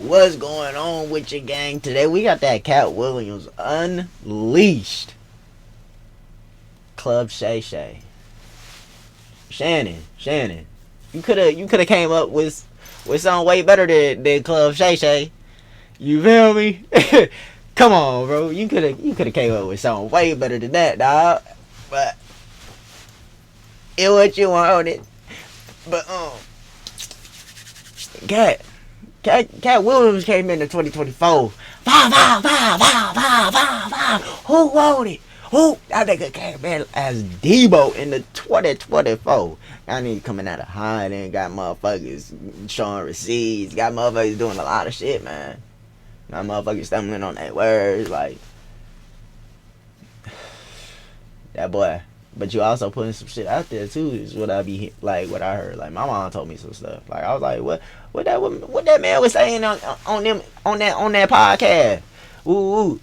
What's going on with your gang today? We got that Katt Williams Unleashed. Club Shay. Shannon. You coulda came up with something way better than Club Shay. You feel me? Come on, bro. You coulda came up with something way better than that, dog. But it what you wanted. But Katt Williams came in 2024. Who won it? Who? That nigga came in as Debo in the 2024. That nigga coming out of hiding. Got motherfuckers showing receipts. Got motherfuckers doing a lot of shit, man. Got motherfuckers stumbling on their words. Like, that boy. But you also putting some shit out there too, is what I be like. What I heard, like my mom told me some stuff. Like I was like, what that man was saying on that podcast. Ooh.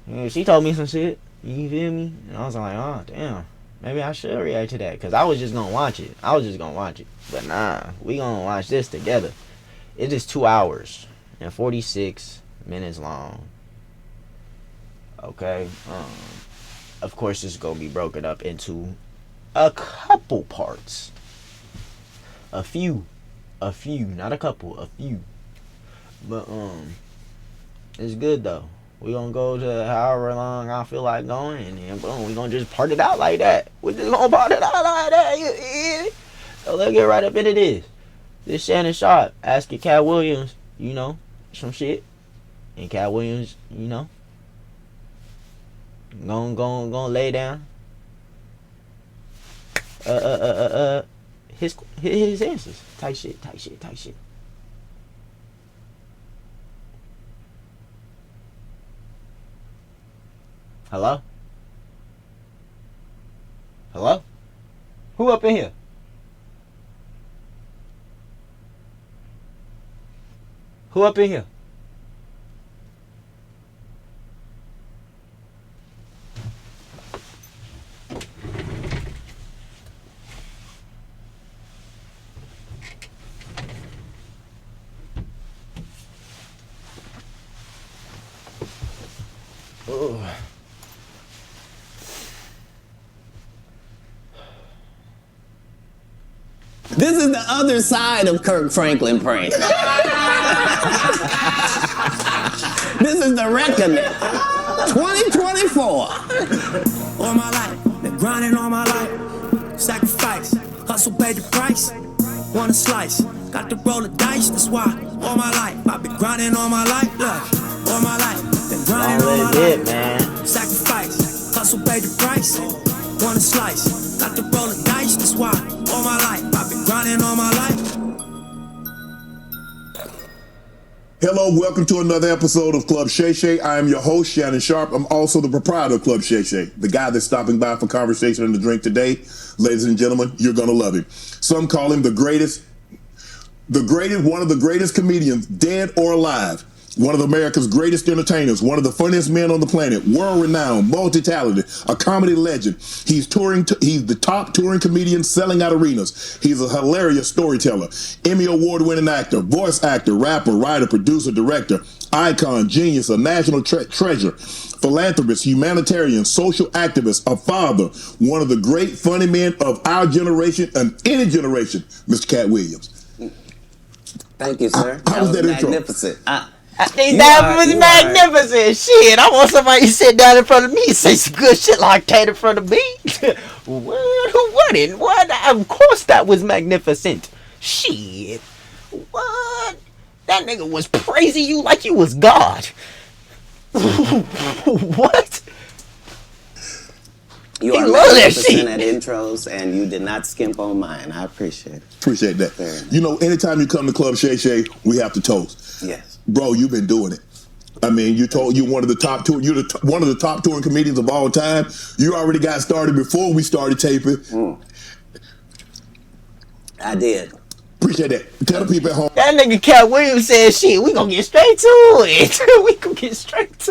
Yeah, she told me some shit. You feel me? And I was like, oh damn, maybe I should react to that because I was just gonna watch it. But nah, we gonna watch this together. It is 2 hours and 46 minutes long. Okay. Of course, it's gonna be broken up into a couple parts. A few, not a couple, a few. But it's good though. We gonna go to however long I feel like going, and then boom, we gonna just part it out like that. We just gonna part it out like that. So let's get right up into this. This Shannon Sharp asking Katt Williams, some shit, and Katt Williams, Gonna lay down his answers. Tight shit. Hello? Who up in here? Ooh. This is the other side of Kirk Franklin prank. This is the reckoning. 2024. All my life, been grinding all my life. Sacrifice, hustle paid the price. Want a slice, got to roll the dice. That's why all my life, I've been grinding all my life. Look, all my life, been grinding all my life. Man. Sacrifice, hustle paid the price. Want a slice, got to roll the dice. That's why all my life, I've been grinding all my life. Hello, welcome to another episode of Club Shay. I am your host, Shannon Sharp. I'm also the proprietor of Club Shay, the guy that's stopping by for conversation and a drink today. Ladies and gentlemen, you're going to love him. Some call him the greatest, one of the greatest comedians, dead or alive. One of America's greatest entertainers, one of the funniest men on the planet, world-renowned, multi-talented, a comedy legend. He's the top touring comedian selling out arenas. He's a hilarious storyteller, Emmy award-winning actor, voice actor, rapper, writer, producer, director, icon, genius, a national treasure, philanthropist, humanitarian, social activist, a father, one of the great funny men of our generation and any generation, Mr. Katt Williams. Thank you, sir. How was that intro? Magnificent. I think that was magnificent. Shit, I want somebody to sit down in front of me and say some good shit like that in front of me. What? Of course that was magnificent. Shit. What? That nigga was praising you like you was God. What? You are magnificent at intros, and you did not skimp on mine. I appreciate it. Appreciate that. Very nice. You know, anytime you come to Club Shay, we have to toast. Yes. Bro, you've been doing it. I mean, you're one of the top one of the top touring comedians of all time. You already got started before we started taping. I did. Appreciate that. Tell the people at home. That nigga Katt Williams said, shit, we gonna get straight to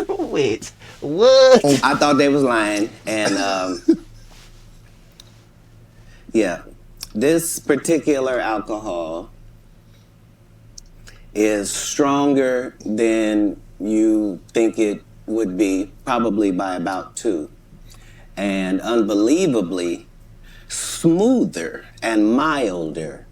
it. What? I thought they was lying, and yeah, this particular alcohol is stronger than you think it would be, probably by about 2. And unbelievably smoother and milder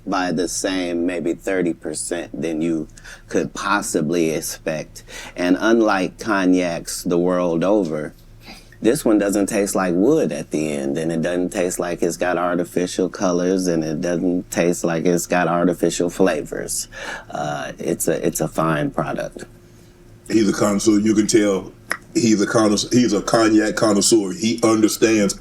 by the same maybe 30% than you could possibly expect. And unlike cognacs the world over, this one doesn't taste like wood at the end, and it doesn't taste like it's got artificial colors, and it doesn't taste like it's got artificial flavors. It's a fine product. He's a connoisseur. You can tell he's a connoisseur. He's a cognac connoisseur. He understands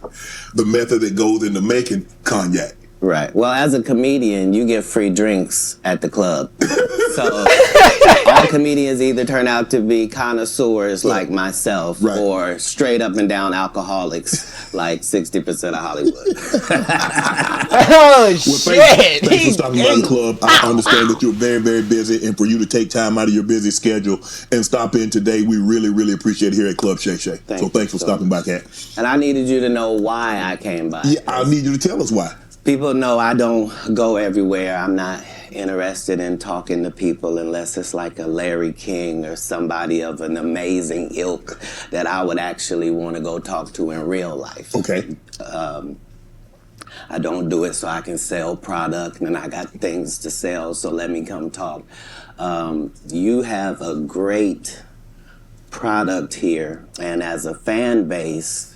the method that goes into making cognac. Right. Well, as a comedian, you get free drinks at the club. So all comedians either turn out to be connoisseurs like myself, right, or straight up and down alcoholics like 60% of Hollywood. Oh, shit. Thanks for stopping by the club. I understand that you're very, very busy, and for you to take time out of your busy schedule and stop in today, we really, really appreciate it here at Club Shay Shay. So thanks for stopping by, Katt. And I needed you to know why I came by. Yeah, I need you to tell us why. People know I don't go everywhere. I'm not interested in talking to people unless it's like a Larry King or somebody of an amazing ilk that I would actually want to go talk to in real life. Okay. I don't do it so I can sell product, and I got things to sell, so let me come talk. You have a great product here, and as a fan base,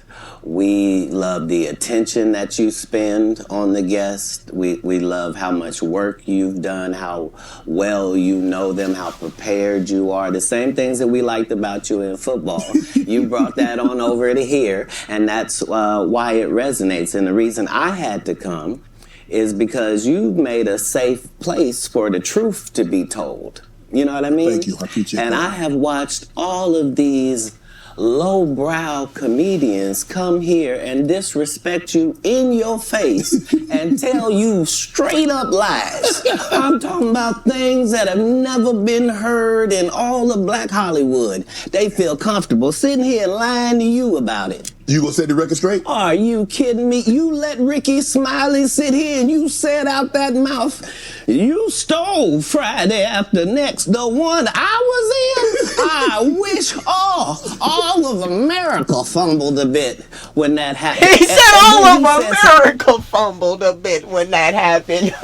we love the attention that you spend on the guest. We love how much work you've done, how well you know them, how prepared you are. The same things that we liked about you in football. You brought that on over to here, and that's why it resonates. And the reason I had to come is because you've made a safe place for the truth to be told. You know what I mean? Thank you. I appreciate that. And I have watched all of these lowbrow comedians come here and disrespect you in your face and tell you straight up lies. I'm talking about things that have never been heard in all of Black Hollywood. They feel comfortable sitting here lying to you about it. You gonna set the record straight? Are you kidding me? You let Ricky Smiley sit here and you said out that mouth, you stole Friday After Next, the one I was in? I wish all of America fumbled a bit when that happened. He said all of America fumbled a bit when that happened.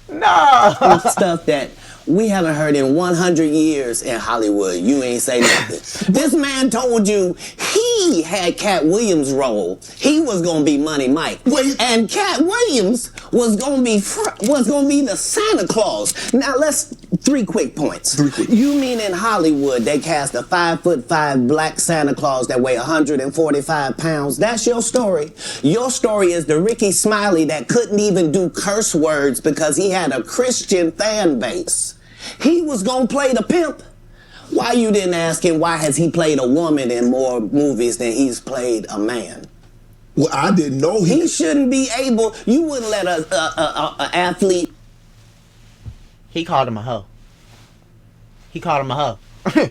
No. Stuff that we haven't heard in 100 years in Hollywood. You ain't say nothing. This man told you he had Katt Williams' role. He was gonna be Money Mike. Wait. And Katt Williams was gonna be the Santa Claus. Now let's 3 quick points. 3 quick. You mean in Hollywood they cast a 5'5" black Santa Claus that weigh 145 pounds? That's your story. Your story is the Ricky Smiley that couldn't even do curse words because he had a Christian fan base. He was gonna play the pimp. Why you didn't ask him why has he played a woman in more movies than he's played a man? Well, I didn't know He shouldn't be able. You wouldn't let a athlete. He called him a hoe. He called him a hoe.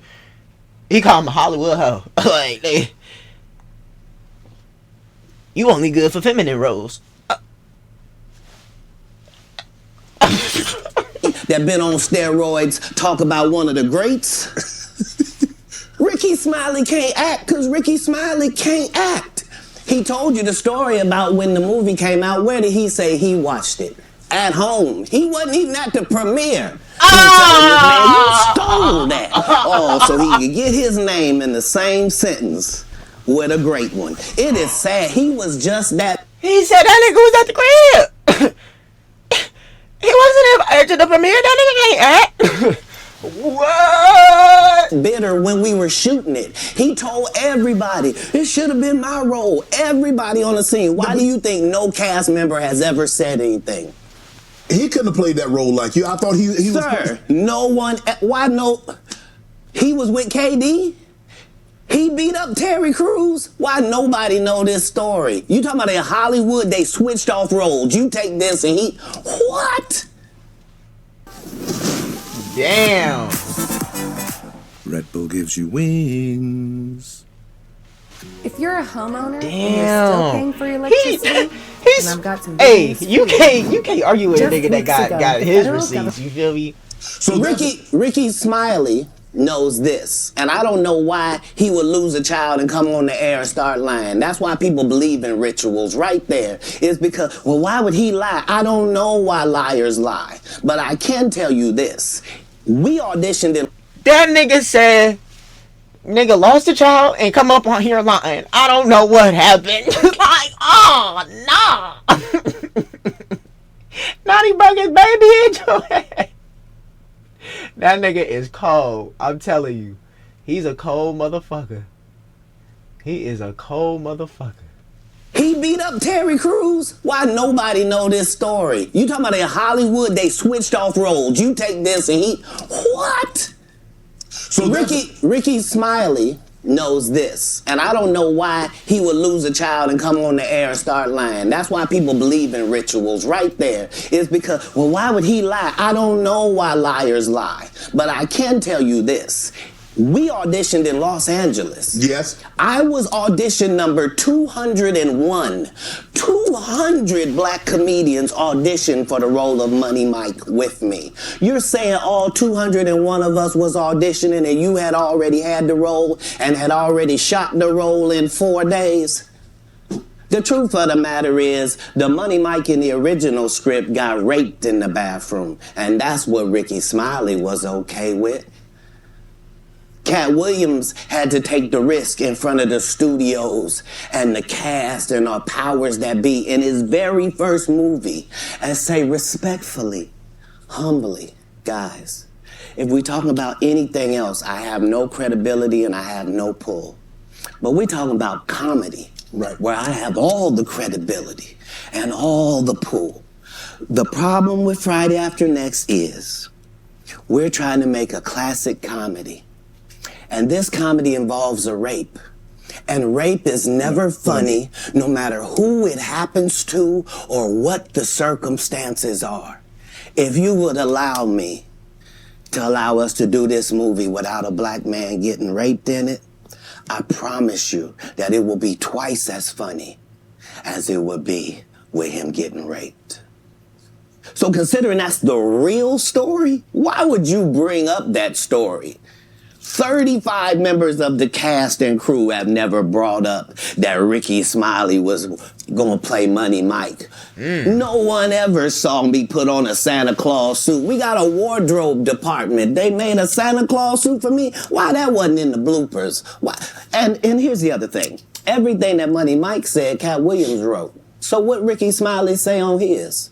He called him a Hollywood hoe. Like, you only good for feminine roles. That been on steroids talk about one of the greats. Ricky Smiley can't act because Ricky Smiley can't act. He told you the story about when the movie came out. Where did he say he watched it? At home. He wasn't even at the premiere. Man, you stole that. Oh, so he could get his name in the same sentence with a great one. It is sad. He was just that. He said that nigga was at the crib. He wasn't at the premiere. That nigga can't act. What? Bitter when we were shooting it. He told everybody, it should have been my role. Everybody on the scene. Why do you think no cast member has ever said anything? He couldn't have played that role like you. I thought he was. Sir, no one. Why no? He was with KD. He beat up Terry Crews. Why nobody know this story? You talking about in Hollywood, they switched off roles. You take this and he. What? Damn. Red Bull gives you wings. If you're a homeowner and you're Damn. still paying for your electricity, He He's, And I've got some hey, good you news can't argue with a Just nigga that weeks got ago, got the his federal receipts. You feel me? So Ricky Smiley knows this, and I don't know why he would lose a child and come on the air and start lying. That's why people believe in rituals right there. Is because, well, why would he lie? I don't know why liars lie, but I can tell you this. We auditioned in... That nigga said, nigga lost a child and come up on here lying. I don't know what happened. Like, oh, nah. Not he broke his baby in your head. That nigga is cold. I'm telling you. He's a cold motherfucker. He is a cold motherfucker. He beat up Terry Crews. Why nobody know this story? You talking about in Hollywood, they switched off roles. You take this and he... What? So Ricky Smiley knows this, and I don't know why he would lose a child and come on the air and start lying. That's why people believe in rituals right there. Is because, well, why would he lie? I don't know why liars lie, but I can tell you this. We auditioned in Los Angeles. Yes. I was audition number 201. 200 black comedians auditioned for the role of Money Mike with me. You're saying all 201 of us was auditioning and you had already had the role and had already shot the role in 4 days? The truth of the matter is, the Money Mike in the original script got raped in the bathroom, and that's what Ricky Smiley was okay with. Katt Williams had to take the risk in front of the studios and the cast and our powers that be in his very first movie and say respectfully, humbly, guys, if we talking about anything else, I have no credibility and I have no pull. But we talking about comedy, right, where I have all the credibility and all the pull. The problem with Friday After Next is we're trying to make a classic comedy. And this comedy involves a rape. And rape is never funny, no matter who it happens to or what the circumstances are. If you would allow me to allow us to do this movie without a black man getting raped in it, I promise you that it will be twice as funny as it would be with him getting raped. So considering that's the real story, why would you bring up that story? 35 members of the cast and crew have never brought up that Ricky Smiley was gonna play Money Mike. No one ever saw me put on a Santa Claus suit. We got a wardrobe department. They made a Santa Claus suit for me. Why that wasn't in the bloopers? Why? And here's the other thing. Everything that Money Mike said, Katt Williams wrote. So what Ricky Smiley say on his?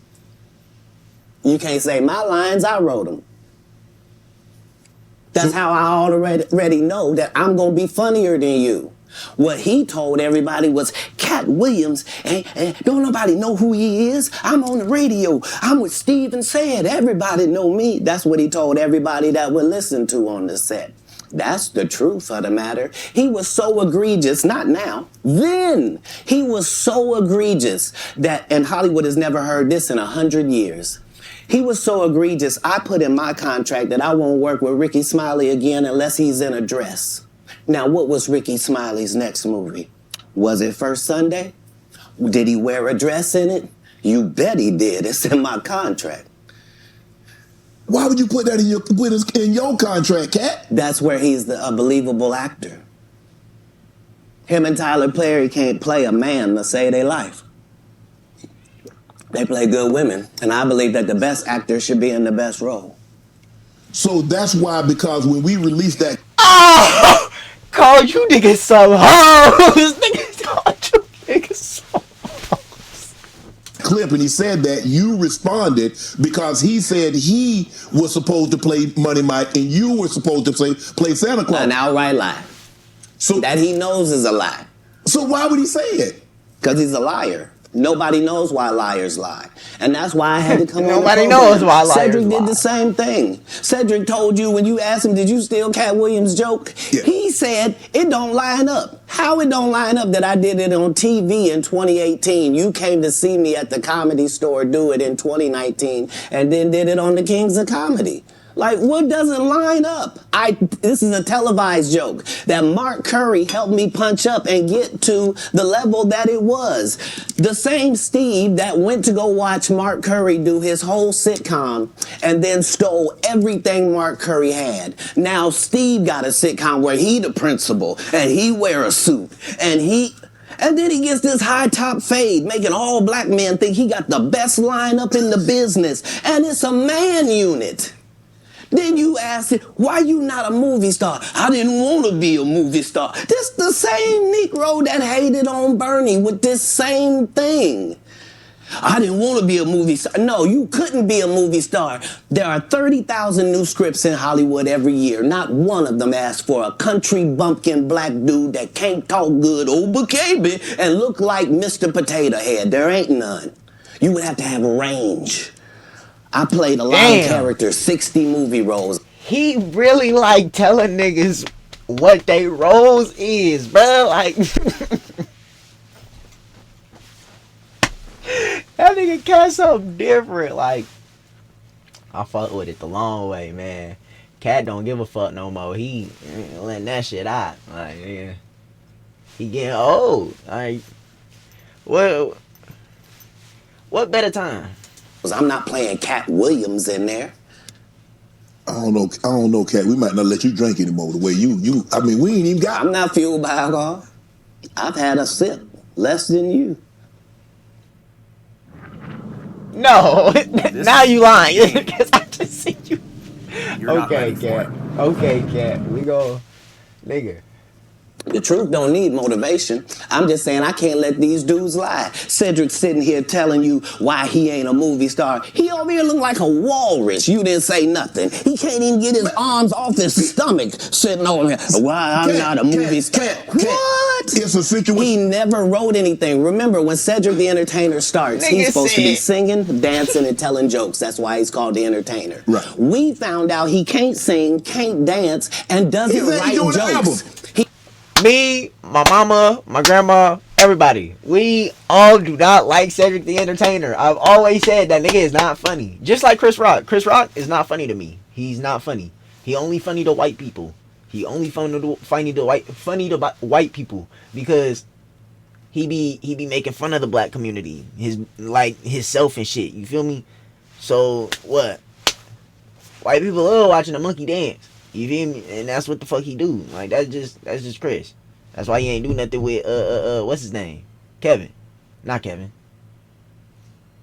You can't say my lines, I wrote them. That's how I already know that I'm going to be funnier than you. What he told everybody was, Katt Williams, and don't nobody know who he is. I'm on the radio. I'm with Steve and Said. Everybody know me. That's what he told everybody that would listen to on the set. That's the truth of the matter. He was so egregious, not now, then. He was so egregious that, and Hollywood has never heard this in 100 years. He was so egregious, I put in my contract that I won't work with Ricky Smiley again unless he's in a dress. Now, what was Ricky Smiley's next movie? Was it First Sunday? Did he wear a dress in it? You bet he did. It's in my contract. Why would you put that in your contract, Katt? That's where he's a believable actor. Him and Tyler Perry can't play a man to save their life. They play good women, and I believe that the best actor should be in the best role. So that's why, because when we released that... Oh! Called you niggas some hoes! Niggas called you niggas some hoes. Clip, and he said that you responded because he said he was supposed to play Money Mike and you were supposed to play Santa Claus. An outright lie. So that he knows is a lie. So why would he say it? Because he's a liar. Nobody knows why liars lie. And that's why I had to come on. Nobody knows why liars lie. Cedric did the same thing. Cedric told you when you asked him, did you steal Katt Williams' joke? Yeah. He said, it don't line up. How it don't line up that I did it on TV in 2018? You came to see me at the Comedy Store do it in 2019 and then did it on the Kings of Comedy. Like, what doesn't line up? This is a televised joke that Mark Curry helped me punch up and get to the level that it was. The same Steve that went to go watch Mark Curry do his whole sitcom and then stole everything Mark Curry had. Now Steve got a sitcom where he the principal and he wear a suit and then he gets this high top fade, making all black men think he got the best lineup in the business. And it's a man unit. Then you ask it, why you not a movie star? I didn't want to be a movie star. This the same Negro that hated on Bernie with this same thing. I didn't want to be a movie star. No, you couldn't be a movie star. There are 30,000 new scripts in Hollywood every year. Not one of them asks for a country bumpkin black dude that can't talk good, baby, and look like Mr. Potato Head. There ain't none. You would have to have range. I played a lot of characters, 60 movie roles. He really like telling niggas what they roles is, bro. Like that nigga Katt something different. Like I fuck with it the long way, man. Katt don't give a fuck no more. He ain't letting that shit out. Like yeah, he getting old. Like what better time? I'm not playing Katt Williams in there. I don't know, Katt. We might not let you drink anymore. The way you. I mean, we ain't even got. I'm not fueled by alcohol. I've had a sip, less than you. No, now you lying. Because I just see you. You're not ready for it. Okay, Katt. We go, nigga. The truth don't need motivation. I'm just saying I can't let these dudes lie. Cedric's sitting here telling you why he ain't a movie star. He over here look like a walrus. You didn't say nothing. He can't even get his arms off his stomach sitting over here. Why I'm not a movie star. What? It's a situation. He never wrote anything. Remember, when Cedric the Entertainer starts, he's supposed to be singing, dancing, and telling jokes. That's why he's called the Entertainer. Right. We found out he can't sing, can't dance, and doesn't write jokes. Me, my mama, my grandma, everybody. We all do not like Cedric the Entertainer. I've always said that nigga is not funny. Just like Chris Rock. Chris Rock is not funny to me. He's not funny. He only funny to white people. He only funny to white people because he be making fun of the black community. His self and shit. You feel me? So what? White people love watching a monkey dance. You feel me? And that's what the fuck he do. Like that's just Chris. That's why he ain't do nothing with what's his name? Kevin. Not Kevin.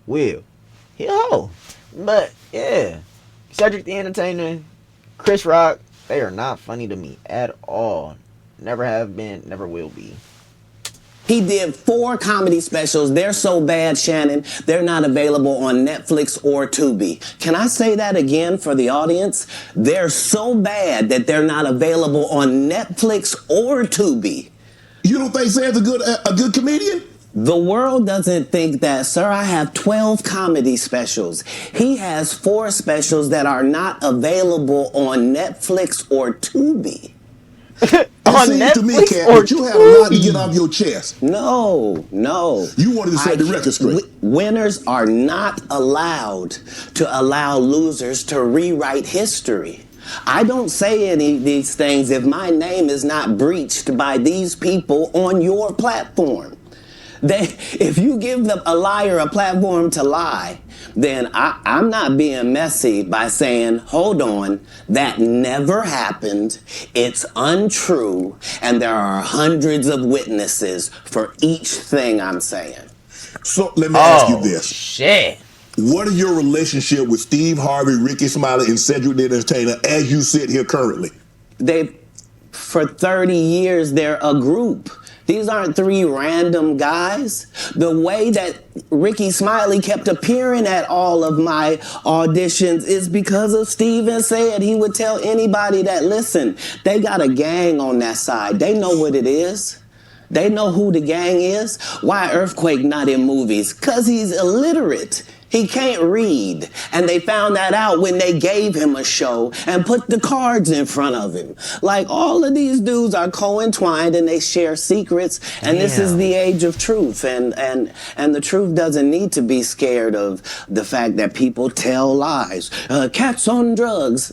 Will. He a hoe. But yeah. Cedric the Entertainer, Chris Rock, they are not funny to me at all. Never have been, never will be. He did 4 comedy specials. They're so bad, Shannon, they're not available on Netflix or Tubi. Can I say that again for the audience? They're so bad that they're not available on Netflix or Tubi. You don't think Sam's a good comedian? The world doesn't think that, sir. I have 12 comedy specials. He has 4 specials that are not available on Netflix or Tubi. It seems to me, Katt, that you have a lot to get off your chest. No. You wanted to set the record straight. Winners are not allowed to allow losers to rewrite history. I don't say any of these things if my name is not breached by these people on your platform. If you give a liar a platform to lie, then I'm not being messy by saying, hold on, that never happened, it's untrue, and there are hundreds of witnesses for each thing I'm saying. So let me ask you this. Shit. What is your relationship with Steve Harvey, Ricky Smiley, and Cedric the Entertainer as you sit here currently? For 30 years, they're a group. These aren't 3 random guys. The way that Ricky Smiley kept appearing at all of my auditions is because of Steven said he would tell anybody that, listen, they got a gang on that side. They know what it is. They know who the gang is. Why Earthquake not in movies? Because he's illiterate. He can't read. And they found that out when they gave him a show and put the cards in front of him. Like, all of these dudes are co-entwined and they share secrets. And this is the age of truth. And the truth doesn't need to be scared of the fact that people tell lies. Katt's on drugs.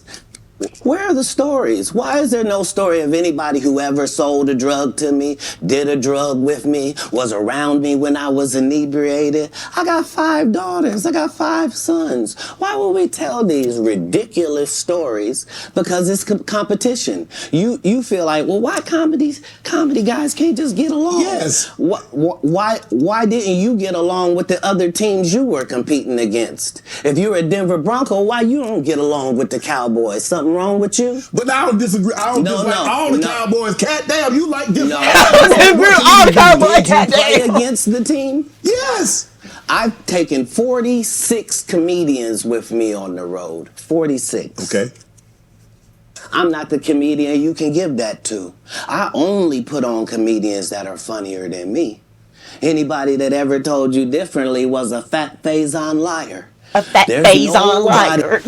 Where are the stories? Why is there no story of anybody who ever sold a drug to me, did a drug with me, was around me when I was inebriated? I got 5 daughters. I got 5 sons. Why would we tell these ridiculous stories? Because it's competition. You feel like, well, why comedy guys can't just get along? Yes. Why didn't you get along with the other teams you were competing against? If you're a Denver Bronco, why you don't get along with the Cowboys? Something wrong with you? But I don't disagree. I don't dislike all the Cowboys. Cat, damn, you like different. All the Cowboys. Did you play against the team? Yes. I've taken 46 comedians with me on the road. 46. Okay. I'm not the comedian you can give that to. I only put on comedians that are funnier than me. Anybody that ever told you differently was a fat Faison liar. A fat Faison liar.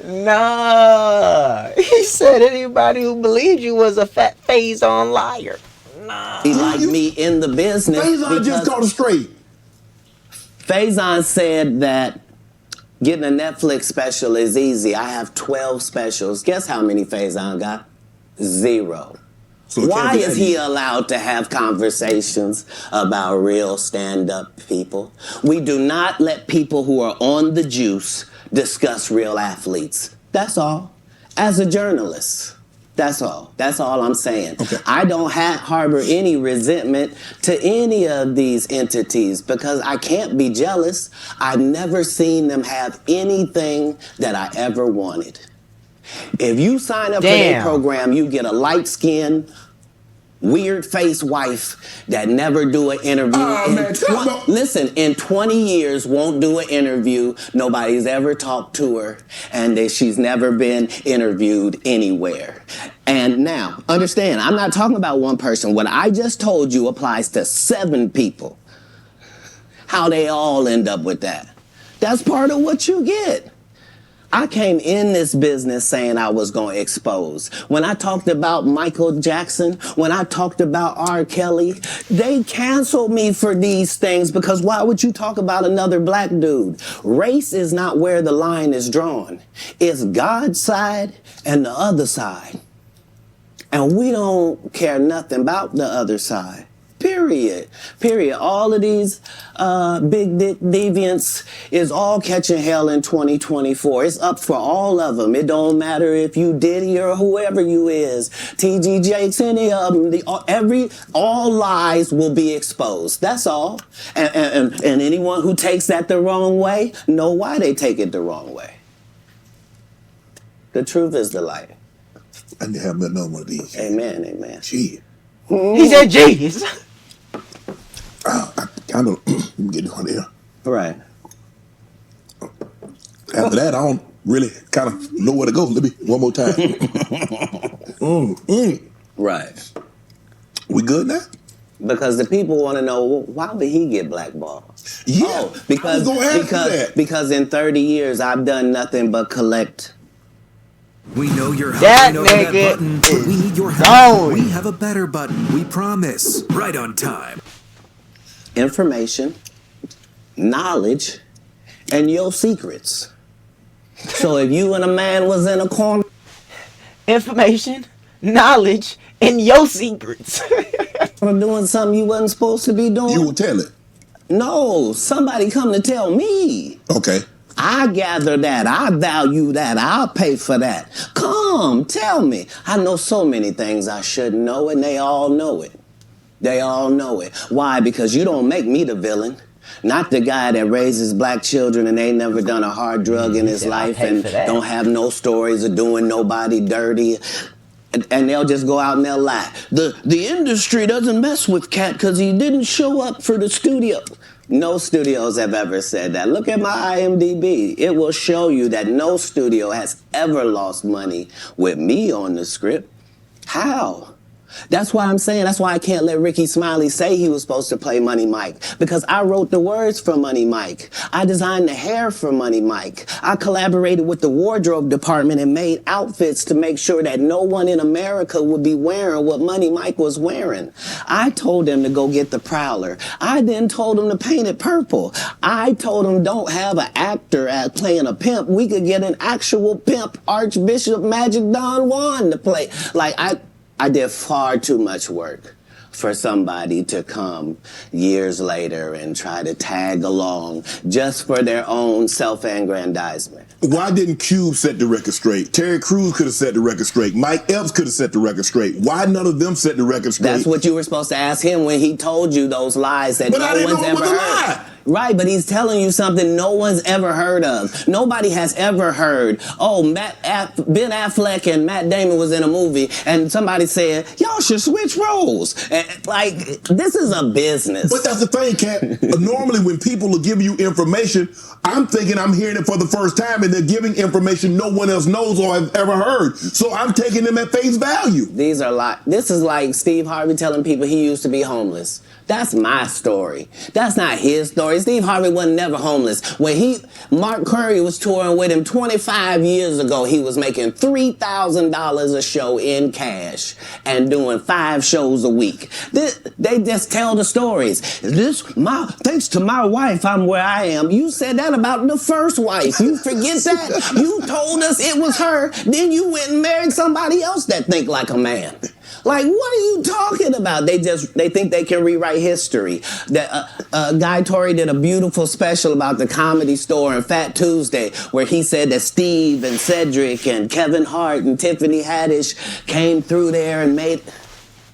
Nah, he said anybody who believed you was a fat Faison liar. Nah. He like me in the business. Faison just caught it straight. Faison said that getting a Netflix special is easy. I have 12 specials. Guess how many Faison got? 0. So why is he allowed to have conversations about real stand-up people? We do not let people who are on the juice discuss real athletes. That's all. As a journalist. That's all. That's all I'm saying. Okay. I don't harbor any resentment to any of these entities because I can't be jealous. I've never seen them have anything that I ever wanted. If you sign up for their program, you get a light-skinned, weird-faced wife that never do an interview. Listen, in 20 years, won't do an interview. Nobody's ever talked to her, and she's never been interviewed anywhere. And now, understand, I'm not talking about one person. What I just told you applies to 7 people. How they all end up with that. That's part of what you get. I came in this business saying I was going to expose. When I talked about Michael Jackson, when I talked about R. Kelly, they canceled me for these things because why would you talk about another black dude? Race is not where the line is drawn. It's God's side and the other side. And we don't care nothing about the other side. Period. Period. All of these big dick deviants is all catching hell in 2024. It's up for all of them. It don't matter if you Diddy or whoever you is. TG Jakes, any of them. All lies will be exposed. That's all. And anyone who takes that the wrong way, know why they take it the wrong way. The truth is the light. I need to have another one of these. Amen. Amen. Gee. He said, "Jeez." I kind of let me get on there. Right. After that, I don't really kind of know where to go. Let me one more time. Right. We good now? Because the people want to know, well, why would he get blackballed? Yeah. Oh, because in 30 years I've done nothing but collect. We know you're That hovering over that nigga button, but we need your is help. going. We have a better button, we promise. Right on time. Information, knowledge, and your secrets. So if you and a man was in a corner, Information, knowledge, and your secrets. doing something you wasn't supposed to be doing. You will tell it. No, somebody come to tell me. Okay. I gather that. I value that. I'll pay for that. Come, tell me. I know so many things I shouldn't know, and they all know it. They all know it. Why? Because you don't make me the villain. Not the guy that raises black children and ain't never done a hard drug in his life and don't have no stories of doing nobody dirty. And they'll just go out and they'll lie. The industry doesn't mess with Katt because he didn't show up for the studio. No studios have ever said that. Look at my IMDb. It will show you that no studio has ever lost money with me on the script. How? That's why I'm saying, that's why I can't let Ricky Smiley say he was supposed to play Money Mike. Because I wrote the words for Money Mike. I designed the hair for Money Mike. I collaborated with the wardrobe department and made outfits to make sure that no one in America would be wearing what Money Mike was wearing. I told them to go get the Prowler. I then told them to paint it purple. I told them don't have an actor playing a pimp. We could get an actual pimp, Archbishop Magic Don Juan, to play. Like, I did far too much work for somebody to come years later and try to tag along just for their own self-aggrandizement. Why didn't Cube set the record straight? Terry Crews could have set the record straight. Mike Epps could have set the record straight. Why none of them set the record straight? That's what you were supposed to ask him when he told you those lies that no one's ever heard. Right, but he's telling you something no one's ever heard of. Nobody has ever heard, oh, Ben Affleck and Matt Damon was in a movie, and somebody said, y'all should switch roles. Like, this is a business. But that's the thing, Katt. Normally when people are giving you information, I'm thinking I'm hearing it for the first time, and they're giving information no one else knows or has ever heard. So I'm taking them at face value. These are this is like Steve Harvey telling people he used to be homeless. That's my story. That's not his story. Steve Harvey wasn't never homeless. When Mark Curry was touring with him 25 years ago, he was making $3,000 a show in cash and doing 5 shows a week. They just tell the stories. Thanks to my wife, I'm where I am. You said that about the first wife. You forget that? You told us it was her. Then you went and married somebody else that think like a man. Like, what are you talking about? They think they can rewrite history. Guy Torrey did a beautiful special about the Comedy Store and Fat Tuesday, where he said that Steve and Cedric and Kevin Hart and Tiffany Haddish came through there and made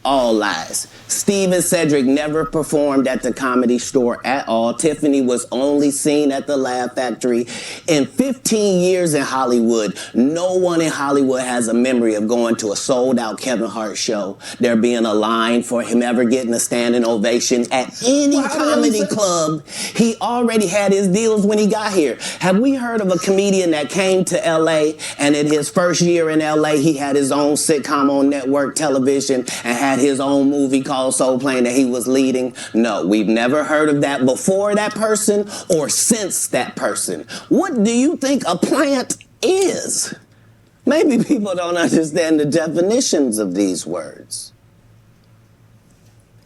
all lies. Steve and Cedric never performed at the Comedy Store at all. Tiffany was only seen at the Laugh Factory. In 15 years in Hollywood, no one in Hollywood has a memory of going to a sold-out Kevin Hart show, there being a line for him ever getting a standing ovation at any comedy club. He already had his deals when he got here. Have we heard of a comedian that came to L.A. and in his first year in L.A. he had his own sitcom on network television and had his own movie called Soul Plane that he was leading? No, we've never heard of that before that person or since that person. What do you think a plant is? Maybe people don't understand the definitions of these words.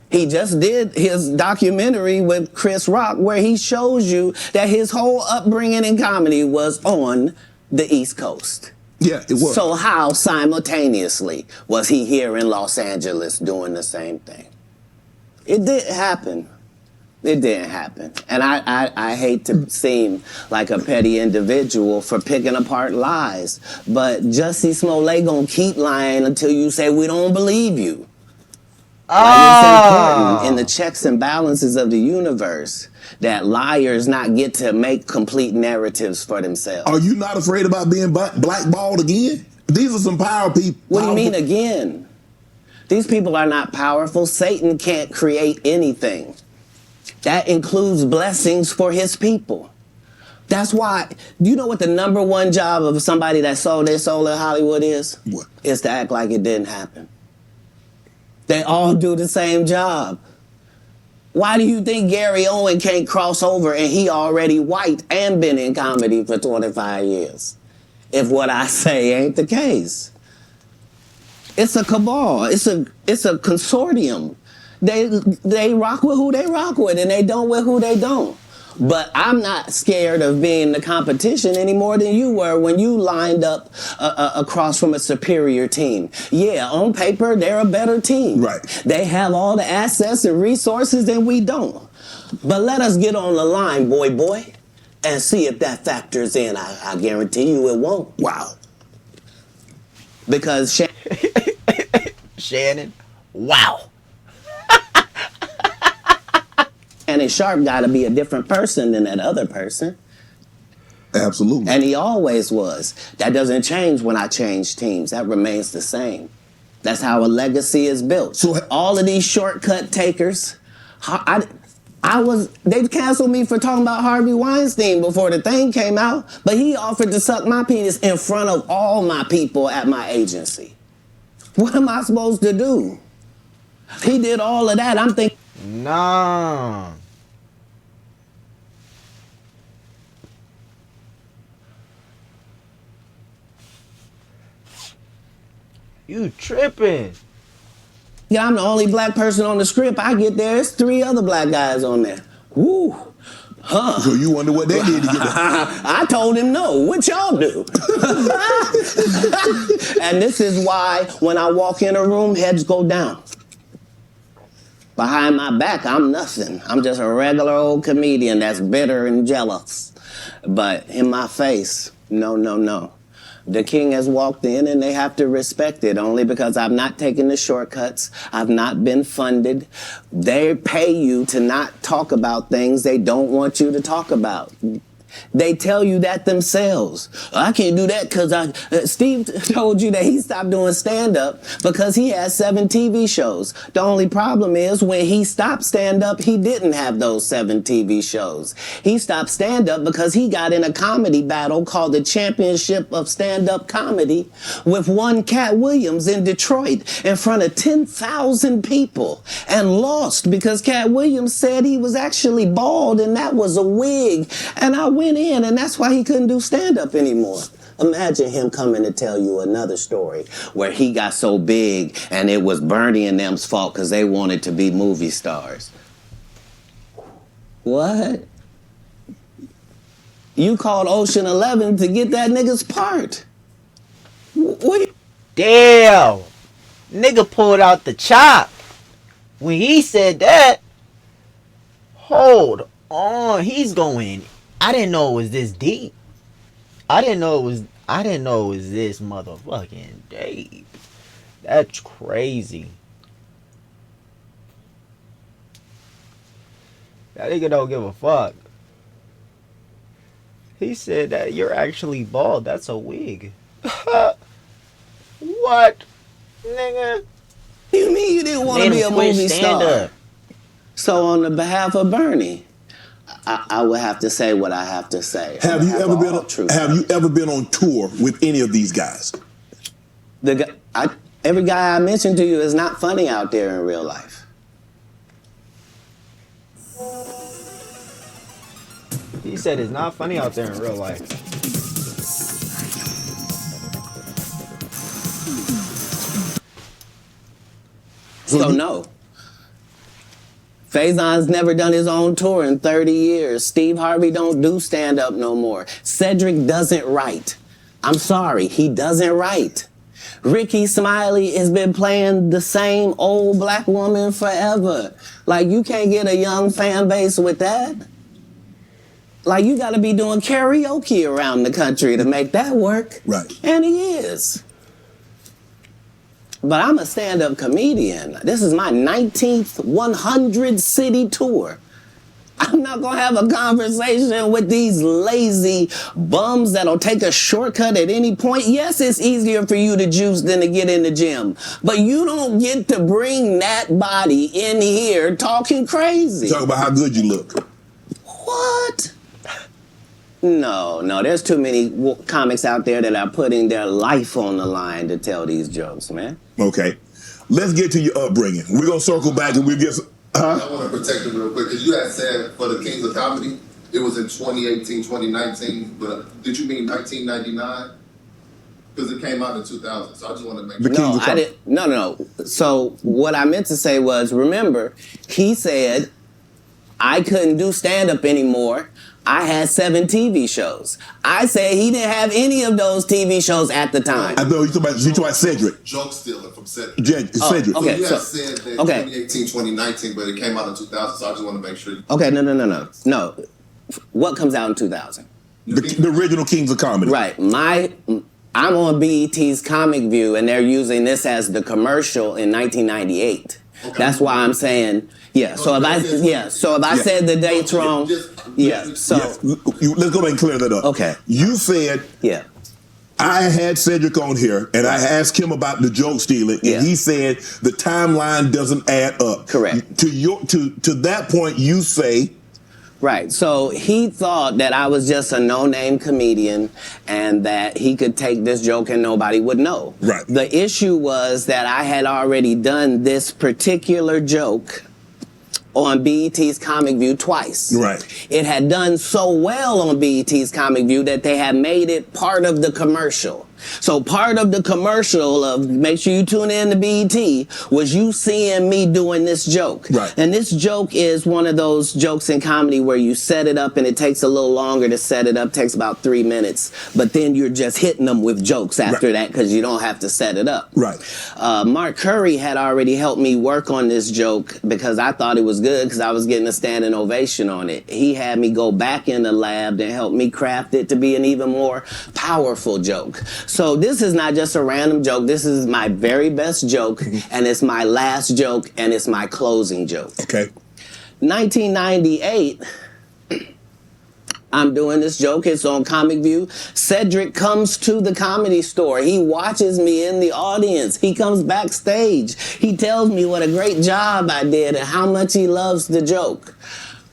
He just did his documentary with Chris Rock where he shows you that his whole upbringing in comedy was on the East Coast. Yeah, it was. So how simultaneously was he here in Los Angeles doing the same thing? It didn't happen. It didn't happen. And I hate to seem like a petty individual for picking apart lies, but Jussie Smollett gonna keep lying until you say we don't believe you. Like, it's important in the checks and balances of the universe that liars not get to make complete narratives for themselves. Are you not afraid about being blackballed again? These are some power people. What do you mean again? These people are not powerful. Satan can't create anything. That includes blessings for his people. That's why, you know what the #1 job of somebody that sold their soul in Hollywood is? What? Is to act like it didn't happen. They all do the same job. Why do you think Gary Owen can't cross over and he already white and been in comedy for 25 years? If what I say ain't the case. It's a cabal. It's a consortium. They rock with who they rock with and they don't with who they don't. But I'm not scared of being the competition any more than you were when you lined up across from a superior team. Yeah, on paper, they're a better team. Right. They have all the assets and resources and we don't. But let us get on the line, boy, and see if that factors in. I guarantee you it won't. Wow. Because Shannon, wow. Shannon Sharp got to be a different person than that other person. Absolutely. And he always was. That doesn't change when I change teams. That remains the same. That's how a legacy is built. So all of these shortcut takers, they canceled me for talking about Harvey Weinstein before the thing came out, but he offered to suck my penis in front of all my people at my agency. What am I supposed to do? He did all of that. I'm thinking. Nah. You tripping. Yeah, I'm the only black person on the script. I get there, it's 3 other black guys on there. Woo. Huh. So you wonder what they did to get there. I told him no. What y'all do? And this is why when I walk in a room, heads go down. Behind my back, I'm nothing. I'm just a regular old comedian that's bitter and jealous. But in my face, no, no, no. The king has walked in and they have to respect it only because I've not taken the shortcuts. I've not been funded. They pay you to not talk about things they don't want you to talk about. They tell you that themselves. I can't do that because Steve told you that he stopped doing stand-up because he has 7 TV shows. The only problem is when he stopped stand-up, he didn't have those 7 TV shows. He stopped stand-up because he got in a comedy battle called the Championship of Stand-Up Comedy with one Katt Williams in Detroit in front of 10,000 people and lost because Katt Williams said he was actually bald and that was a wig. And I went in, and that's why he couldn't do stand-up anymore. Imagine him coming to tell you another story where he got so big and it was Bernie and them's fault because they wanted to be movie stars. What? You called Ocean 11 to get that nigga's part. What? Damn. Nigga pulled out the chop. When he said that, hold on, he's going. I didn't know it was this deep. I didn't know it was this motherfucking deep. That's crazy. That nigga don't give a fuck. He said that you're actually bald. That's a wig. What? Nigga? You mean you didn't want to be a movie star? So on the behalf of Bernie, I would have to say what I have to say. Have you ever been on tour with any of these guys? Every guy I mentioned to you is not funny out there in real life. He said it's not funny out there in real life. So no. Faison's never done his own tour in 30 years. Steve Harvey don't do stand-up no more. Cedric doesn't write. I'm sorry, he doesn't write. Ricky Smiley has been playing the same old black woman forever. Like, you can't get a young fan base with that. Like, you gotta be doing karaoke around the country to make that work. Right. And he is. But I'm a stand-up comedian. This is my 19th 100-city tour. I'm not gonna have a conversation with these lazy bums that'll take a shortcut at any point. Yes, it's easier for you to juice than to get in the gym. But you don't get to bring that body in here talking crazy. Talk about how good you look. What? No, there's too many comics out there that are putting their life on the line to tell these jokes, man. Okay. Let's get to your upbringing. We're going to circle back and we'll get some... I want to protect him real quick, because you had said for the Kings of Comedy, it was in 2018, 2019, but did you mean 1999? Because it came out in 2000, so I just want to make sure. No, I didn't. No. So what I meant to say was, remember, he said I couldn't do stand-up anymore. I had 7 TV shows. I said he didn't have any of those TV shows at the time. I know you talking about Cedric. Joke stealing from Cedric. Cedric. Okay, so you had said that 2018, 2019, but it came out in 2000, so I just want to make sure. Okay, no. What comes out in 2000? The original Kings of Comedy. Right. I'm on BET's Comic View, and they're using this as the commercial in 1998. Okay. That's why I'm saying, yeah. So if I said the dates wrong, let's go back and clear that up. Okay. You said, I had Cedric on here, and I asked him about the joke stealing, and he said the timeline doesn't add up. Correct. To that point, you say, Right. So he thought that I was just a no-name comedian and that he could take this joke and nobody would know. Right. The issue was that I had already done this particular joke on BET's Comic View twice. Right. It had done so well on BET's Comic View that they had made it part of the commercial. So part of the commercial of make sure you tune in to BET was you seeing me doing this joke. Right. And this joke is one of those jokes in comedy where you set it up and it takes a little longer to set it up, takes about 3 minutes, but then you're just hitting them with jokes after that because you don't have to set it up. Right. Mark Curry had already helped me work on this joke because I thought it was good because I was getting a standing ovation on it. He had me go back in the lab and help me craft it to be an even more powerful joke. So this is not just a random joke. This is my very best joke, and it's my last joke, and it's my closing joke. Okay. 1998, I'm doing this joke. It's on Comic View. Cedric comes to the Comedy Store. He watches me in the audience. He comes backstage. He tells me what a great job I did and how much he loves the joke.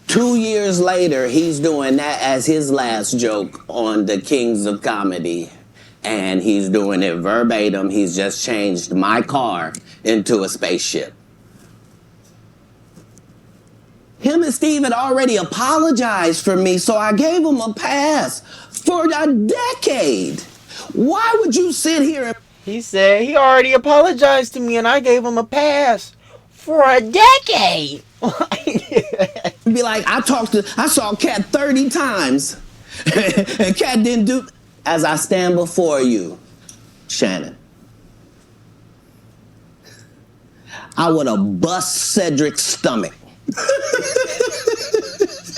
2 years later, he's doing that as his last joke on the Kings of Comedy. And he's doing it verbatim. He's just changed my car into a spaceship. Him and Steve had already apologized for me, so I gave him a pass for a decade. Why would you sit here and... He said he already apologized to me and I gave him a pass for a decade. be like, I saw Katt 30 times and Katt didn't do... As I stand before you, Shannon, I would have bust Cedric's stomach.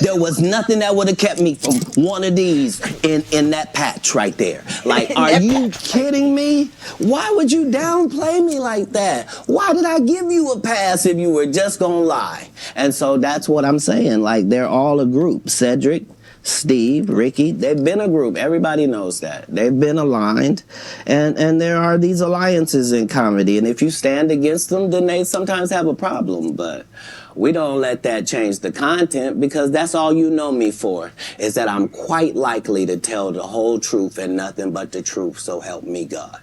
There was nothing that would have kept me from one of these in that patch right there. Like, are you kidding me? Why would you downplay me like that? Why did I give you a pass if you were just gonna lie? And so that's what I'm saying. Like, they're all a group. Cedric, Steve, Ricky, they've been a group. Everybody knows that. They've been aligned. And there are these alliances in comedy. And if you stand against them, then they sometimes have a problem. But we don't let that change the content because that's all you know me for, is that I'm quite likely to tell the whole truth and nothing but the truth, so help me God.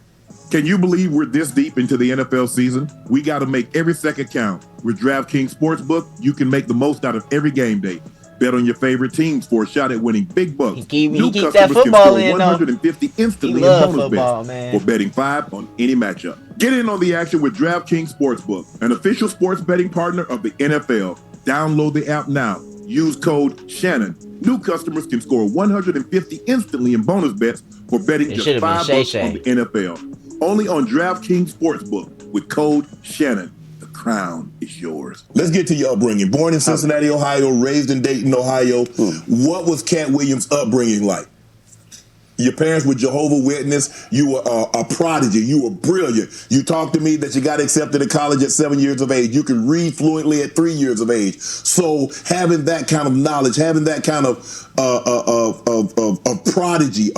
Can you believe we're this deep into the NFL season? We got to make every second count. With DraftKings Sportsbook, you can make the most out of every game day. Bet on your favorite teams for a shot at winning big bucks. He keep New that customers football can in, score 150 instantly He in love bonus football, bets man. for betting 5 on any matchup. Get in on the action with DraftKings Sportsbook, an official sports betting partner of the NFL. Download the app now. Use code Shannon. New customers can score 150 instantly in bonus bets for betting just $5 on the NFL. Only on DraftKings Sportsbook with code Shannon. The crown is yours. Let's get to your upbringing. Born in Cincinnati, Ohio, raised in Dayton, Ohio. What was Katt Williams' upbringing like? Your parents were Jehovah's Witness. You were a prodigy. You were brilliant. You talked to me that you got accepted to college at 7 years of age. You could read fluently at 3 years of age. So having that kind of knowledge, having that kind of prodigy,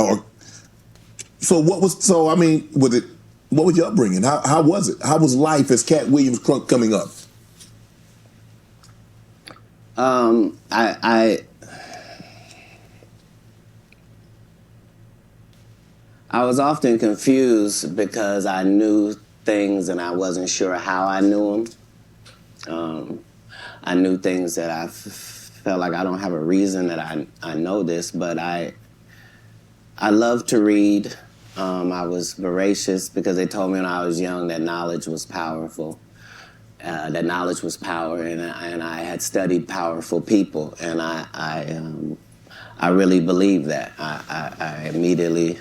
what was your upbringing? How was it? How was life as Katt Williams coming up? I was often confused because I knew things and I wasn't sure how I knew them. I knew things that I felt like I don't have a reason that I know this, but I love to read. I was voracious because they told me when I was young that knowledge was powerful. That knowledge was power, and I had studied powerful people, and I really believed that. I immediately...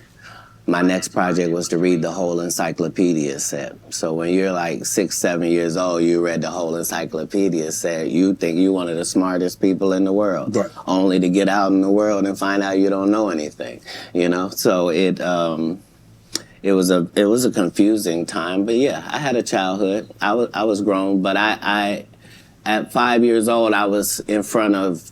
My next project was to read the whole encyclopedia set. So when you're like 6, 7 years old, you read the whole encyclopedia set, you think you're one of the smartest people in the world, right, only to get out in the world and find out you don't know anything, you know? So it was a confusing time, but yeah, I had a childhood. I was grown, but I at 5 years old, I was in front of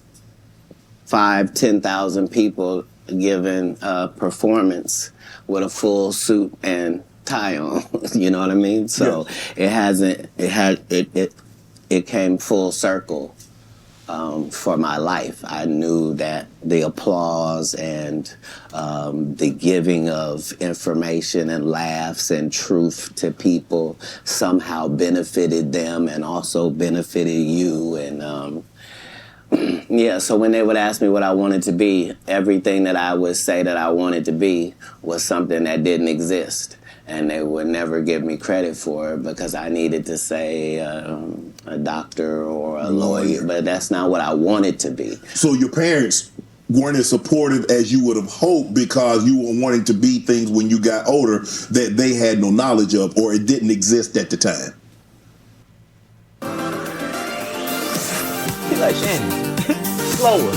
10,000 people giving a performance with a full suit and tie on, you know what I mean? So yeah. It came full circle for my life. I knew that the applause and the giving of information and laughs and truth to people somehow benefited them and also benefited you. And yeah, so when they would ask me what I wanted to be, everything that I would say that I wanted to be was something that didn't exist. And they would never give me credit for it because I needed to say a doctor or a lawyer, but that's not what I wanted to be. So your parents weren't as supportive as you would have hoped because you were wanting to be things when you got older that they had no knowledge of or it didn't exist at the time. Be like Shannon. Slower.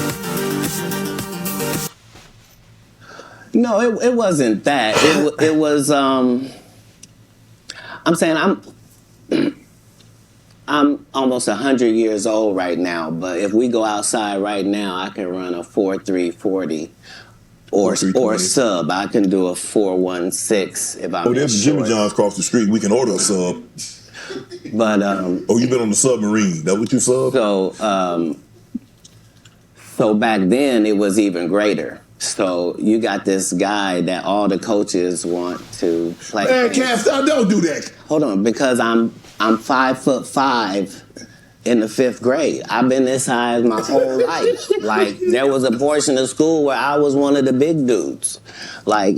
No, it wasn't that. It was. I'm saying I'm almost 100 years old right now. But if we go outside right now, I can run a 4.340 or sub. I can do a 4.16 if I'm. Oh, there's Jimmy John's across the street. We can order a sub. But oh, you been on the submarine? That what you sub? So back then it was even greater. So you got this guy that all the coaches want to play. Man, Katt, don't do that. Hold on, because I'm 5'5" in the 5th grade. I've been this size my whole life. Like there was a portion of school where I was one of the big dudes. Like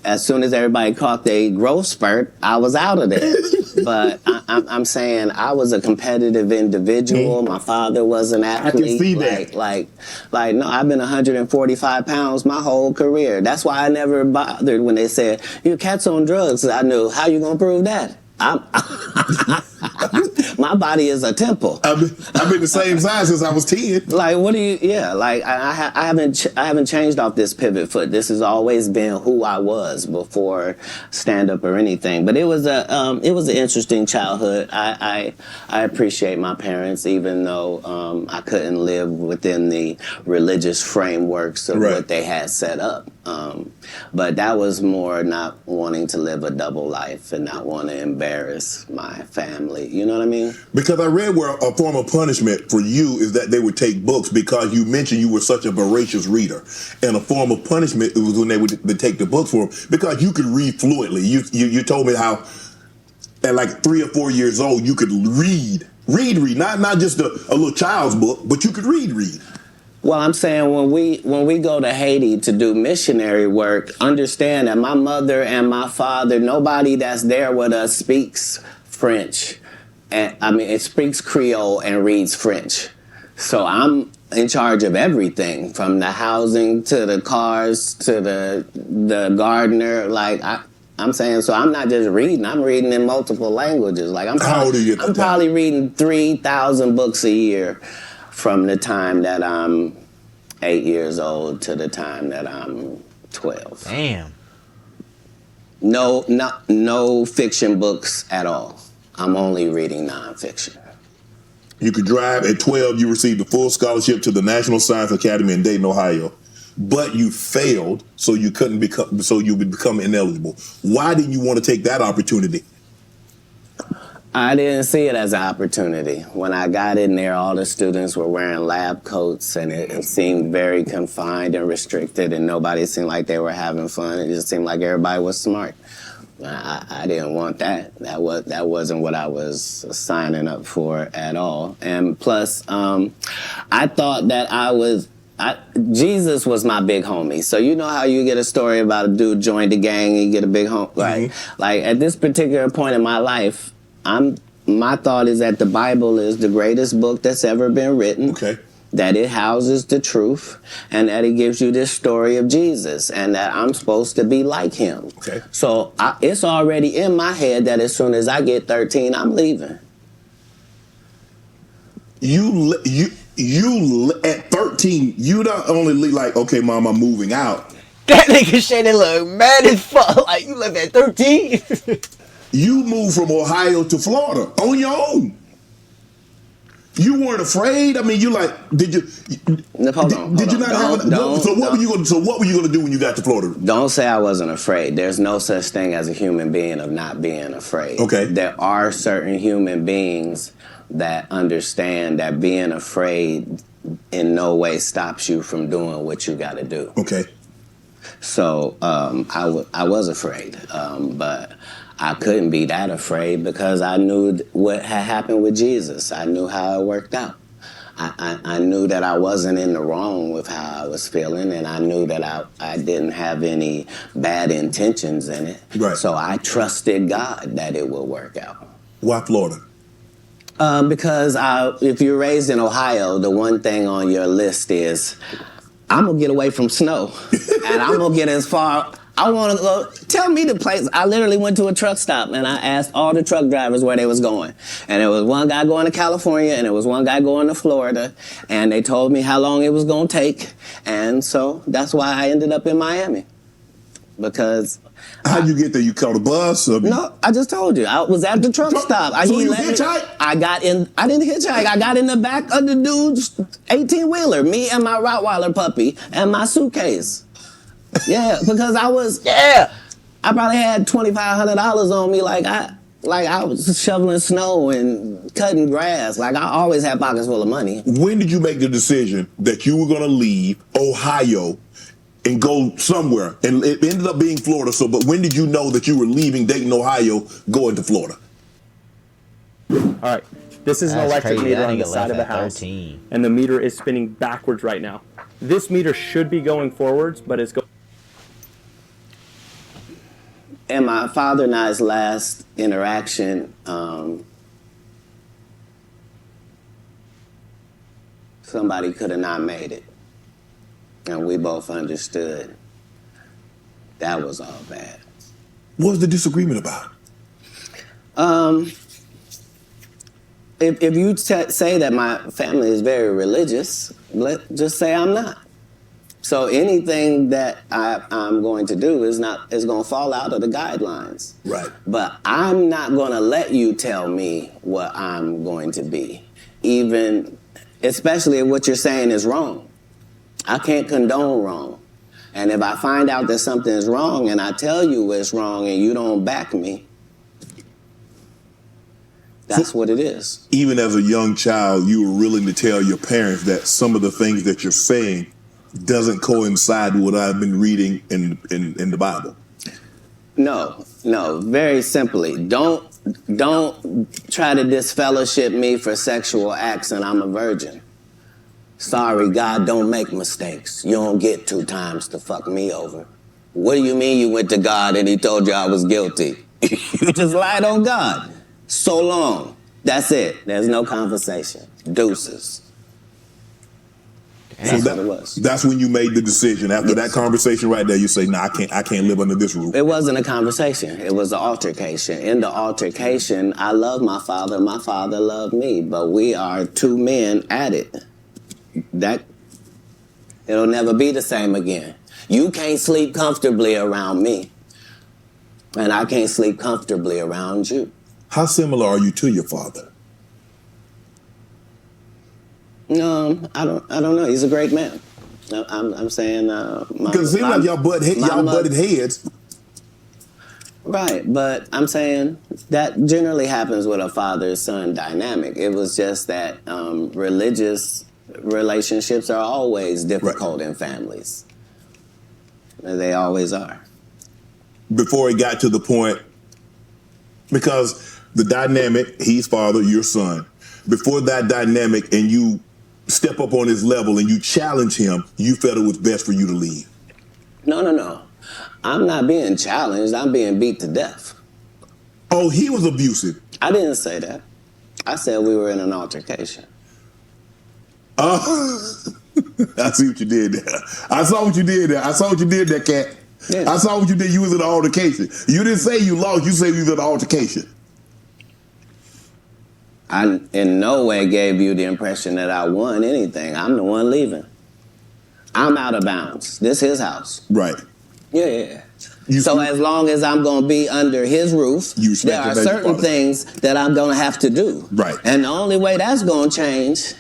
as soon as everybody caught their growth spurt, I was out of there. But I'm saying I was a competitive individual. My father was an athlete. I can see that. Like, no, I've been 145 pounds my whole career. That's why I never bothered when they said, your Katt's on drugs. I knew, how you gonna prove that? My body is a temple. I've been the same size since I was 10. Like, what do you? Yeah, like I haven't changed off this pivot foot. This has always been who I was before stand up or anything. But it was an interesting childhood. I appreciate my parents, even though I couldn't live within the religious frameworks of what they had set up. But that was more not wanting to live a double life and not want to embarrass my family. You know what I mean? Because I read where a form of punishment for you is that they would take books because you mentioned you were such a voracious reader. And a form of punishment it was when they would take the books for them because you could read fluently. You told me how at like 3 or 4 years old you could read. Not just a little child's book, but you could read. Well, I'm saying when we go to Haiti to do missionary work, understand that my mother and my father, nobody that's there with us speaks French. And it speaks Creole and reads French. So I'm in charge of everything, from the housing to the cars to the gardener. Like I'm saying, so I'm not just reading. I'm reading in multiple languages. Like How old are you? I'm probably reading 3,000 books a year. From the time that I'm 8 years old to the time that I'm 12. Damn. No fiction books at all. I'm only reading nonfiction. You could drive. At 12, you received a full scholarship to the National Science Academy in Dayton, Ohio. But you failed, so you would become ineligible. Why did you want to take that opportunity? I didn't see it as an opportunity. When I got in there, all the students were wearing lab coats, and it seemed very confined and restricted, and nobody seemed like they were having fun. It just seemed like everybody was smart. I didn't want that. That wasn't what I was signing up for at all. And plus, I thought that Jesus was my big homie. So you know how you get a story about a dude joined a gang and you get a big homie? Right? Like at this particular point in my life, my thought is that the Bible is the greatest book that's ever been written. Okay. That it houses the truth, and that it gives you this story of Jesus, and that I'm supposed to be like him. Okay. So it's already in my head that as soon as I get 13, I'm leaving. You at 13, you not only like, okay, Mom, I'm moving out. That nigga Shannon look mad as fuck. Like, you live at 13? You moved from Ohio to Florida on your own. You weren't afraid. I mean, you like, did you? Hold on. Did you not have? So what were you going to do when you got to Florida? Don't say I wasn't afraid. There's no such thing as a human being of not being afraid. Okay. There are certain human beings that understand that being afraid in no way stops you from doing what you got to do. Okay. So I was afraid, but I couldn't be that afraid because I knew what had happened with Jesus. I knew how it worked out. I knew that I wasn't in the wrong with how I was feeling, and I knew that I didn't have any bad intentions in it. Right. So I trusted God that it would work out. Why Florida? Because if you're raised in Ohio, the one thing on your list is, I'm going to get away from snow, and I'm going to get as far. I want to go. Tell me the place. I literally went to a truck stop, and I asked all the truck drivers where they was going. And there was one guy going to California, and there was one guy going to Florida, and they told me how long it was going to take. And so that's why I ended up in Miami. Because... How'd you get there? You caught a bus? Or... No, I just told you. I was at the truck stop. So you hitchhiked? I didn't hitchhike. I got in the back of the dude's 18-wheeler, me and my Rottweiler puppy and my suitcase. Yeah, because I probably had $2,500 on me like I was shoveling snow and cutting grass. Like, I always had pockets full of money. When did you make the decision that you were going to leave Ohio and go somewhere? And it ended up being Florida. So, but when did you know that you were leaving Dayton, Ohio, going to Florida? All right. This is an That's electric crazy. meter That on the nigga side left of the at house. 13. And the meter is spinning backwards right now. This meter should be going forwards, but it's going... In my father and I's last interaction, somebody could have not made it. And we both understood that was all bad. What was the disagreement about? If you say that my family is very religious, just say I'm not. So anything that I'm going to do is going to fall out of the guidelines. Right. But I'm not going to let you tell me what I'm going to be, especially if what you're saying is wrong. I can't condone wrong. And if I find out that something is wrong and I tell you it's wrong and you don't back me, that's what it is. Even as a young child, you were willing to tell your parents that some of the things that you're saying doesn't coincide with what I've been reading in the Bible. No. Very simply, don't try to disfellowship me for sexual acts and I'm a virgin. Sorry, God don't make mistakes. You don't get 2 times to fuck me over. What do you mean you went to God and he told you I was guilty? You just lied on God. So long. That's it. There's no conversation. Deuces. So That's what it was. That's when you made the decision. After that conversation right there, you say, "No, I can't live under this roof." It wasn't a conversation. It was an altercation. In the altercation, I love my father. My father loved me. But we are 2 men at it. It'll never be the same again. You can't sleep comfortably around me. And I can't sleep comfortably around you. How similar are you to your father? I don't know. He's a great man. I'm saying because it seems like y'all butted heads. Right, but I'm saying that generally happens with a father-son dynamic. It was just that religious relationships are always difficult in families. They always are. Before it got to the point, because the dynamic, he's father, you're son. Before that dynamic and you step up on his level and you challenge him, you felt it was best for you to leave. No. I'm not being challenged. I'm being beat to death. Oh, he was abusive. I didn't say that. I said we were in an altercation. Oh, I see what you did there. I saw what you did there, Katt. Yeah. I saw what you did. You was in an altercation. You didn't say you lost. You said you was in an altercation. I in no way gave you the impression that I won anything. I'm the one leaving. I'm out of bounds. This is his house. Right. Yeah. So as long as I'm going to be under his roof, there are certain things that I'm going to have to do. Right. And the only way that's going to change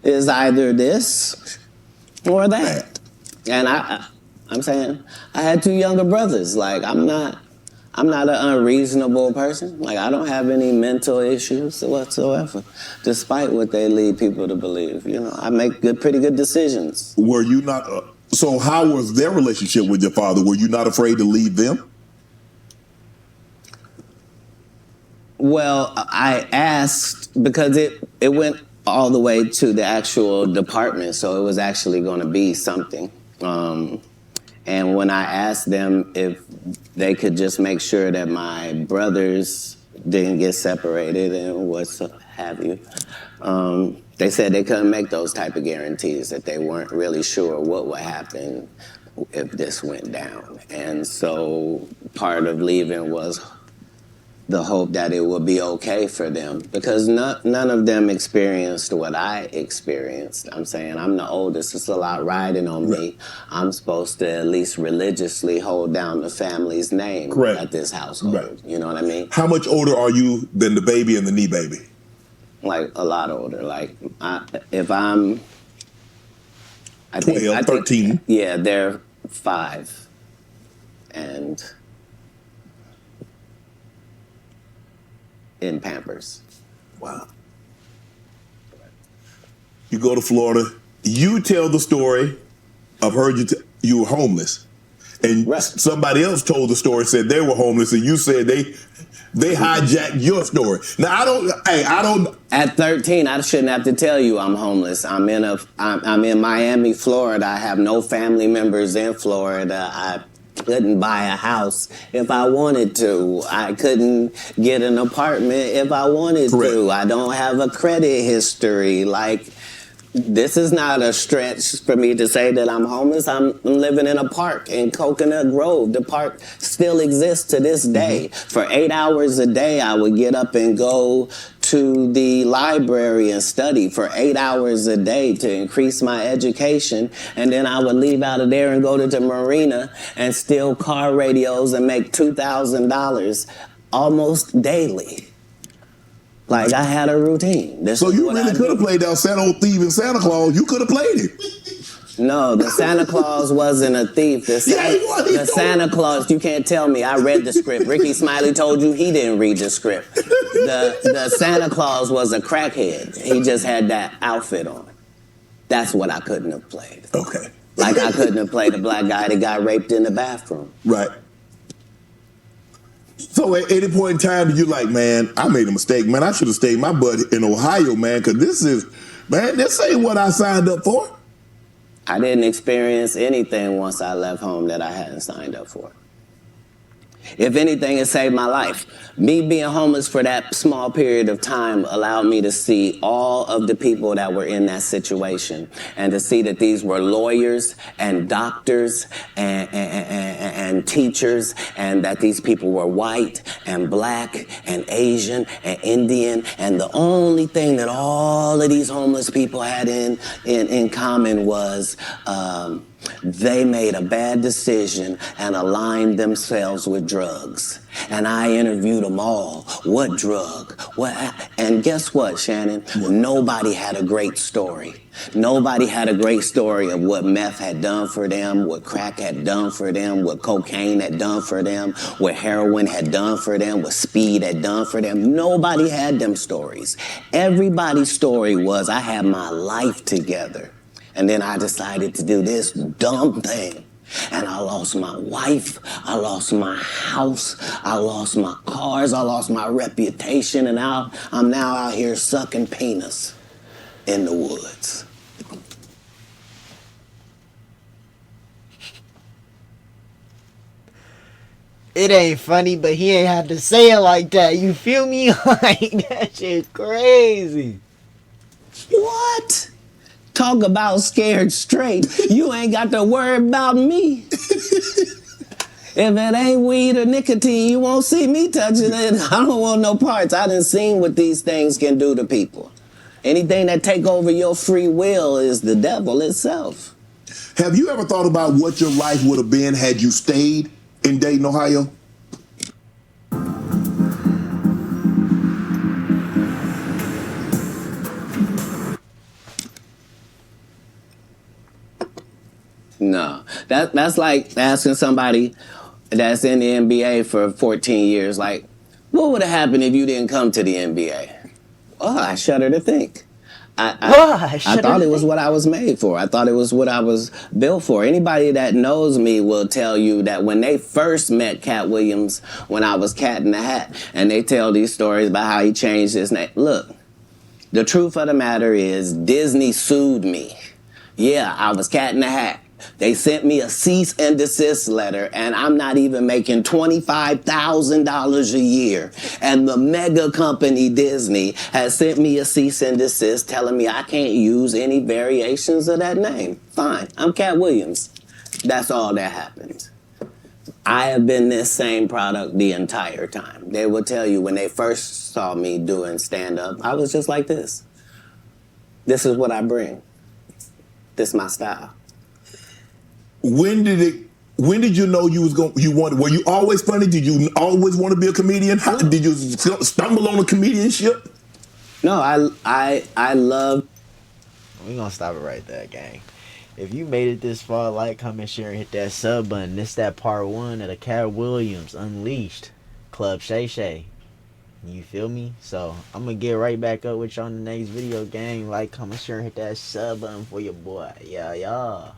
is either this or that. And I'm saying I had 2 younger brothers. Like, I'm not I'm not an unreasonable person. Like, I don't have any mental issues whatsoever, despite what they lead people to believe. You know, I make pretty good decisions. Were you not? So how was their relationship with your father? Were you not afraid to leave them? Well, I asked because it went all the way to the actual department, so it was actually going to be something. And when I asked them if they could just make sure that my brothers didn't get separated and what have you, they said they couldn't make those type of guarantees, that they weren't really sure what would happen if this went down. And so part of leaving was the hope that it would be okay for them, because none of them experienced what I experienced. I'm saying I'm the oldest. It's a lot riding on me. I'm supposed to at least religiously hold down the family's name at this household. Right. You know what I mean? How much older are you than the baby and the knee baby? Like a lot older. Like if I'm, I think 12, 13. Yeah, they're 5 and in Pampers. Wow. You go to Florida. You tell the story. I've heard you were homeless, and somebody else told the story, said they were homeless, and you said they hijacked your story. Now I don't. At 13, I shouldn't have to tell you I'm homeless. I'm in Miami, Florida. I have no family members in Florida. I couldn't buy a house if I wanted to. I couldn't get an apartment if I wanted to. I don't have a credit history. Like, this is not a stretch for me to say that I'm homeless. I'm living in a park in Coconut Grove. The park still exists to this day. For 8 hours a day, I would get up and go to the library and study for 8 hours a day to increase my education. And then I would leave out of there and go to the marina and steal car radios and make $2,000 almost daily. Like, I had a routine. So you really could have played that Santa old thief and Santa Claus. You could have played it. No, the Santa Claus wasn't a thief. The Santa Claus, you can't tell me. I read the script. Ricky Smiley told you he didn't read the script. The Santa Claus was a crackhead. He just had that outfit on. That's what I couldn't have played. Okay. Like, I couldn't have played the black guy that got raped in the bathroom. Right. So at any point in time, you're like, man, I made a mistake. Man, I should have stayed my butt in Ohio, man, because this ain't what I signed up for. I didn't experience anything once I left home that I hadn't signed up for. If anything, it saved my life. Me being homeless for that small period of time allowed me to see all of the people that were in that situation, and to see that these were lawyers and doctors and teachers, and that these people were white and black and Asian and Indian, and the only thing that all of these homeless people had in common was they made a bad decision and aligned themselves with drugs. And I interviewed them all. What drug? And guess what, Shannon? Nobody had a great story. Nobody had a great story of what meth had done for them, what crack had done for them, what cocaine had done for them, what heroin had done for them, what speed had done for them. Nobody had them stories. Everybody's story was, I had my life together. And then I decided to do this dumb thing. And I lost my wife, I lost my house, I lost my cars, I lost my reputation, and I'm now out here sucking penis in the woods. It ain't funny, but he ain't have to say it like that. You feel me? Like, that shit's crazy. What? Talk about scared straight. You ain't got to worry about me. If it ain't weed or nicotine, you won't see me touching it. I don't want no parts. I done seen what these things can do to people. Anything that take over your free will is the devil itself. Have you ever thought about what your life would have been had you stayed in Dayton, Ohio? No, that's like asking somebody, that's in the NBA for 14 years. Like, what would have happened if you didn't come to the NBA? Oh, I shudder to think. I thought it was what I was made for. I thought it was what I was built for. Anybody that knows me will tell you that when they first met Katt Williams, when I was Cat in the Hat, and they tell these stories about how he changed his name. Look, the truth of the matter is Disney sued me. Yeah, I was Cat in the Hat. They sent me a cease and desist letter, and I'm not even making $25,000 a year. And the mega company Disney has sent me a cease and desist telling me I can't use any variations of that name. Fine, I'm Katt Williams. That's all that happened. I have been this same product the entire time. They will tell you when they first saw me doing stand-up, I was just like this. This is what I bring. This is my style. When did you know were you always funny? Did you always want to be a comedian? Did you stumble on a comedianship? No, I love. We gonna stop it right there, gang. If you made it this far, like, comment, share, and hit that sub button. This that part 1 of the Katt Williams Unleashed Club Shay. You feel me? So I'm gonna get right back up with y'all in the next video, gang. Like, comment, share, and hit that sub button for your boy. Yeah.